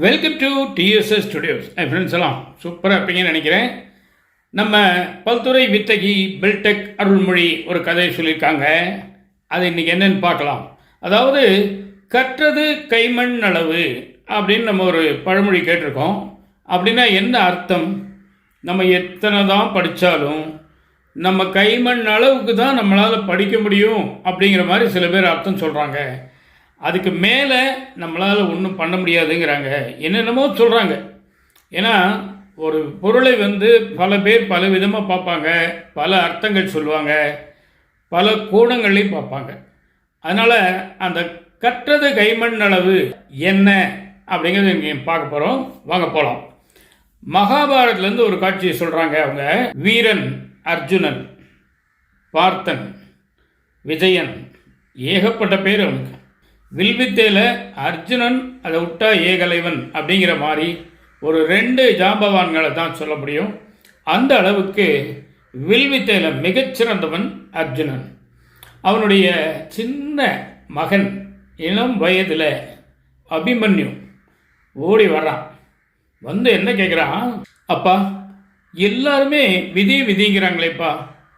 Welcome to TDS studios. Friends எல்லாம் சூப்பராக இருப்பீங்கன்னு நினைக்கிறேன். நம்ம பல்துறை வித்தகி பில்டெக் அருள்மொழி ஒரு கதையை சொல்லியிருக்காங்க. அது இன்றைக்கி என்னன்னு பார்க்கலாம். அதாவது கற்றது கைமண் அளவு அப்படின்னு நம்ம ஒரு பழமொழி கேட்டிருக்கோம். அப்படின்னா என்ன அர்த்தம்? நம்ம எத்தனை தான் படித்தாலும் நம்ம கைமண் அளவுக்கு தான் நம்மளால் படிக்க முடியும் அப்படிங்கிற மாதிரி சில பேர் அர்த்தம் சொல்கிறாங்க. அதுக்கு மேலே நம்மளால் ஒன்றும் பண்ண முடியாதுங்கிறாங்க. என்னென்னமோ சொல்கிறாங்க. ஏன்னா ஒரு பொருளை பல பேர் பல விதமாக பார்ப்பாங்க, பல அர்த்தங்கள் சொல்லுவாங்க, பல கோணங்களையும் பார்ப்பாங்க. அதனால் அந்த கற்றது கைமண் அளவு என்ன அப்படிங்கிறது இங்கே பார்க்க போகிறோம். வாங்க போகலாம். மகாபாரதத்துலேருந்து ஒரு காட்சியை சொல்கிறாங்க. அவங்க வீரன், அர்ஜுனன், பார்த்தன், விஜயன், ஏகப்பட்ட பேர் அவனுக்கு. வில்வித்தையில் அர்ஜுனன் அதை விட்டா ஏகலைவன் அப்படிங்கிற மாதிரி ஒரு 2 ஜாம்பவான்களை தான் சொல்ல முடியும். அந்த அளவுக்கு வில்வித்தையில் மிகச்சிறந்தவன் அர்ஜுனன். அவனுடைய சின்ன மகன் இளம் வயதில் அபிமன்யு ஓடி வர்றான். என்ன கேட்குறான், அப்பா எல்லாருமே விதி விதிங்கிறாங்களேப்பா,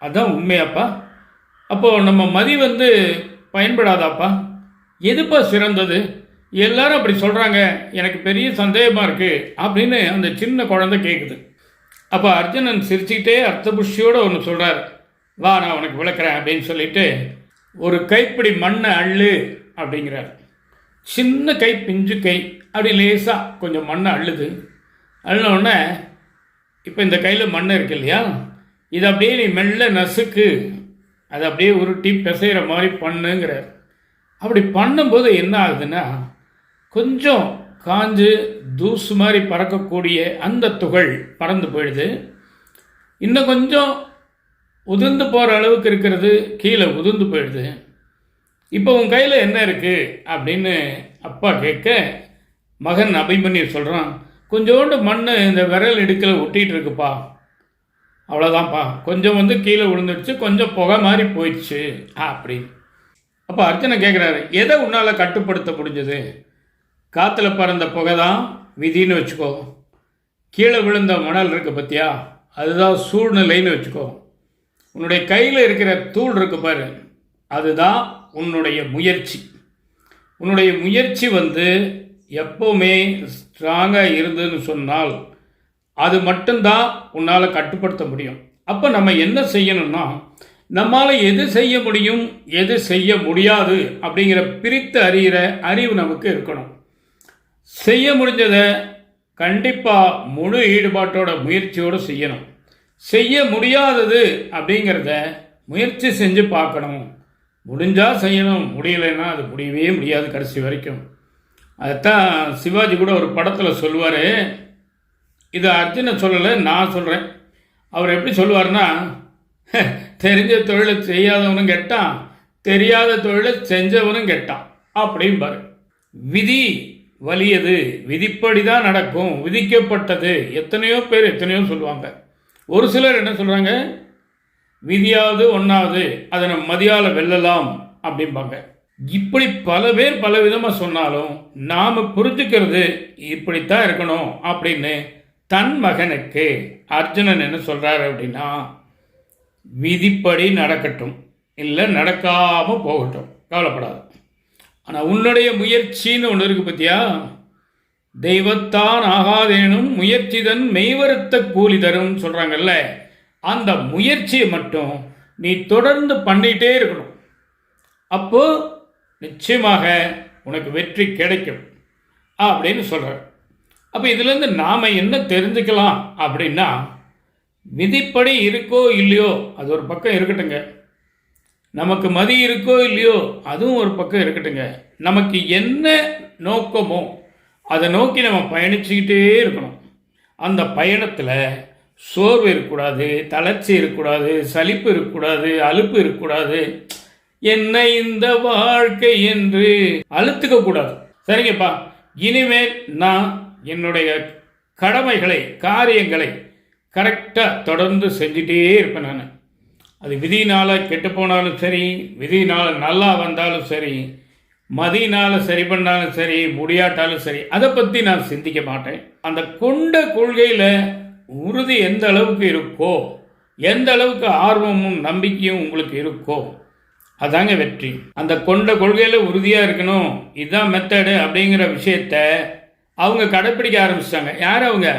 அதான் உண்மையாப்பா? அப்போது நம்ம மதி பயன்படாதாப்பா? எதுப்பா சிறந்தது? எல்லாரும் அப்படி சொல்கிறாங்க, எனக்கு பெரிய சந்தேகமாக இருக்குது அப்படின்னு அந்த சின்ன குழந்தை கேட்குது. அப்போ அர்ஜுனன் சிரிச்சுக்கிட்டே அர்த்தபுஷ்டியோடு ஒன்று சொல்கிறார். வா, நான் உனக்கு விளக்குறேன் அப்படின்னு சொல்லிட்டு ஒரு கைப்பிடி மண்ணை அள்ளு அப்படிங்கிறார். சின்ன கை, பிஞ்சு கை, அப்படி லேசாக கொஞ்சம் மண்ணை அள்ளுது. அள்ளினோடனே இப்போ இந்த கையில் மண் இருக்கு இல்லையா, இதை அப்படியே நீ மெல்ல நசுக்கு, அதை அப்படியே உருட்டி பிசைகிற மாதிரி பண்ணுங்கிறார். அப்படி பண்ணும்போது என்ன ஆகுதுன்னா, கொஞ்சம் காஞ்சு தூசு மாதிரி பறக்கக்கூடிய அந்த துகள் பறந்து போயிடுது. இன்னும் கொஞ்சம் உதிர்ந்து போகிற அளவுக்கு இருக்கிறது கீழே உதிர்ந்து போயிடுது. இப்போ உன் கையில் என்ன இருக்குது அப்படின்னு அப்பா கேட்க, மகன் அபிமன்யு சொல்கிறான், கொஞ்சோண்டு மண் இந்த விரல் இடுக்கில் ஒட்டிகிட்டு இருக்குப்பா, அவ்வளோதான்ப்பா, கொஞ்சம் கீழே விழுந்துடுச்சு, கொஞ்சம் புகை மாதிரி போயிடுச்சு அப்படின்னு. அப்போ அர்ஜுனன் கேட்குறாரு, எதை உன்னால் கட்டுப்படுத்த முடிஞ்சது? காற்றுல பறந்த புகை தான் விதின்னு வச்சுக்கோ. கீழே விழுந்த மணல் இருக்கு பார்த்தியா, அதுதான் சூழ்நிலைன்னு வச்சுக்கோ. உன்னுடைய கையில் இருக்கிற தூள் இருக்கு பாரு, அதுதான் உன்னுடைய முயற்சி. உன்னுடைய முயற்சி எப்போவுமே ஸ்ட்ராங்காக இருந்ததுன்னு சொன்னால் அது மட்டும்தான் உன்னால் கட்டுப்படுத்த முடியும். அப்போ நம்ம என்ன செய்யணும்னா, நம்மால் எது செய்ய முடியும், எது செய்ய முடியாது அப்படிங்கிற பிரித்து அறிகிற அறிவு நமக்கு இருக்கணும். செய்ய முடிஞ்சதை கண்டிப்பாக முழு ஈடுபாட்டோட முயற்சியோடு செய்யணும். செய்ய முடியாதது அப்படிங்கிறத முயற்சி செஞ்சு பார்க்கணும். முடிஞ்சால் செய்யணும், முடியலைன்னா அது முடியவே முடியாது கடைசி வரைக்கும். அதைத்தான் சிவாஜி கூட ஒரு படத்தில் சொல்லுவார். இது அர்ஜுனன் சொல்லலை, நான் சொல்கிறேன். அவர் எப்படி சொல்லுவார்னா, தெரிஞ்ச தொழிலை செய்யாதவனும் கெட்டான், தெரியாத தொழிலை செஞ்சவனும் கெட்டான் அப்படிம்பாரு. விதி வலியது, விதிப்படி தான் நடக்கும், விதிக்கப்பட்டது. எத்தனையோ பேர் எத்தனையோ சொல்லுவாங்க. ஒரு சிலர் என்ன சொல்கிறாங்க, விதியாவது ஒன்றாவது அதை நம்ம மதியால் வெல்லலாம் அப்படிம்பாங்க. இப்படி பல பேர் பல விதமாக சொன்னாலும் நாம் புரிஞ்சுக்கிறது இப்படித்தான் இருக்கணும் அப்படின்னு தன் மகனுக்கு அர்ஜுனன் என்ன சொல்கிறாரு அப்படின்னா, விதிப்படி நடக்கட்டும், இல்லை நடக்காமல் போகட்டும், கவலைப்படாது. ஆனால் உன்னுடைய முயற்சின்னு ஒன்று இருக்குது பார்த்தியா, தெய்வத்தான் ஆகாதேனும் முயற்சிதன் மெய்வருத்த கூலி தரும் சொல்கிறாங்கல்ல, அந்த முயற்சியை மட்டும் நீ தொடர்ந்து பண்ணிகிட்டே இருக்கணும். அப்போது நிச்சயமாக உனக்கு வெற்றி கிடைக்கும் அப்படின்னு சொல்கிறார். அப்போ இதுலேருந்து நாம் என்ன தெரிஞ்சுக்கலாம் அப்படின்னா, விதிப்படி இருக்கோ இல்லையோ அது ஒரு பக்கம் இருக்கட்டுங்க, நமக்கு மதி இருக்கோ இல்லையோ அதுவும் ஒரு பக்கம் இருக்கட்டுங்க, நமக்கு என்ன நோக்கமோ அதை நோக்கி நம்ம பயணிச்சுக்கிட்டே இருக்கணும். அந்த பயணத்தில் சோர்வு இருக்கக்கூடாது, தளர்ச்சி இருக்கக்கூடாது, சலிப்பு இருக்கக்கூடாது, அலுப்பு இருக்கக்கூடாது. என்ன இந்த வாழ்க்கை என்று அழுத்துக்க கூடாது. சரிங்கப்பா, இனிமேல் நான் என்னுடைய கடமைகளை, காரியங்களை கரெக்டாக தொடர்ந்து செஞ்சுட்டே இருப்பேன். நான் அது விதினால் கெட்டு போனாலும் சரி, விதினால் நல்லா வந்தாலும் சரி, மதியினால் சரி பண்ணாலும் சரி, முடியாட்டாலும் சரி, அதை பற்றி நான் சிந்திக்க மாட்டேன். அந்த கொண்ட கொள்கையில் உறுதி எந்த அளவுக்கு இருக்கோ, எந்த அளவுக்கு ஆர்வமும் நம்பிக்கையும் உங்களுக்கு இருக்கோ, அதாங்க வெற்றி. அந்த கொண்ட கொள்கையில் உறுதியாக இருக்கணும், இதுதான் மெத்தடு அப்படிங்கிற விஷயத்த அவங்க கடைப்பிடிக்க ஆரம்பிச்சிட்டாங்க. யார் அவங்க?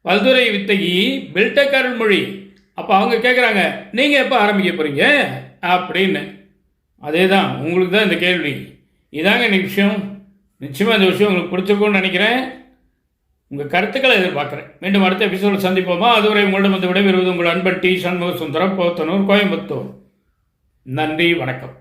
பல்துறை வித்தகி பில்டெக் அருள்மொழி. அப்போ அவங்க கேட்குறாங்க, நீங்கள் எப்போ ஆரம்பிக்க போகிறீங்க அப்படின்னு. அதே தான் உங்களுக்கு தான் இந்த கேள்வி. இதாங்க இந்த விஷயம். நிச்சயமாக இந்த விஷயம் உங்களுக்கு பிடிச்சிருக்கும்னு நினைக்கிறேன். உங்கள் கருத்துக்களை எதிர்பார்க்குறேன். மீண்டும் அடுத்த எபிசோடில் சந்திப்போமா? அதுவரை உங்களிடம் வந்து விடைபெறுவது உங்கள் அன்பன் டி. சண்முக சுந்தரம், போத்தனூர், கோயம்புத்தூர். நன்றி, வணக்கம்.